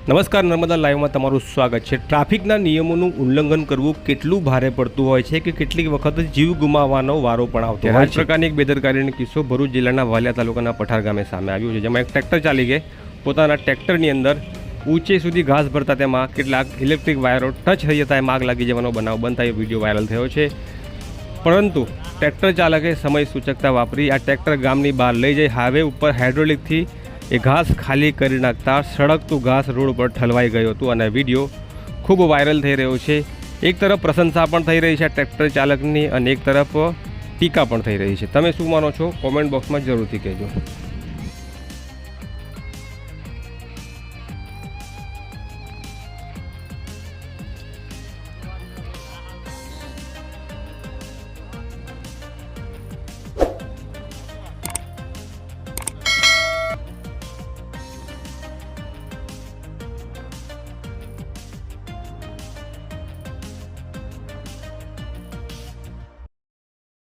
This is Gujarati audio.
નમસ્કાર, નર્મદા લાઈવમાં તમારું સ્વાગત છે। ટ્રાફિકના નિયમોનું ઉલ્લંઘન કરવું કેટલું ભારે પડતું હોય છે કે કેટલીક વખત જીવ ગુમાવવાનો વારો પણ આવતો હોય છે। આ પ્રકારની એક બેદરકારીનો કિસ્સો ભરૂચ જિલ્લાના વાલિયા તાલુકાના પઠાર ગામે સામે આવ્યો છે, જેમાં એક ટ્રેક્ટર ચાલી ગઈ પોતાના ટ્રેક્ટરની અંદર ઊંચે સુધી ઘાસ ભરતા તેમાં કેટલાક ઇલેક્ટ્રિક વાયરો ટચ થઈ જતા એમાં આગ લાગી જવાનો બનાવ બનતા એ વિડીયો વાયરલ થયો છે। પરંતુ ટ્રેક્ટર ચાલકે સમય સૂચકતા વાપરી આ ટ્રેક્ટર ગામની બહાર લઈ જઈ હાઈવે ઉપર હાઇડ્રોલિકથી એ ઘાસ ખાલી કરી નાખતા સળગતું ઘાસ રોડ પર ઠલવાઈ ગયું હતું અને વિડીયો ખૂબ વાયરલ થઈ રહ્યો છે। એક તરફ પ્રશંસા પણ થઈ રહી છે ટ્રેક્ટર ચાલકની અને એક તરફ ટીકા પણ થઈ રહી છે। તમે શું માનો છો? કોમેન્ટ બોક્સમાં જરૂરથી કહેજો।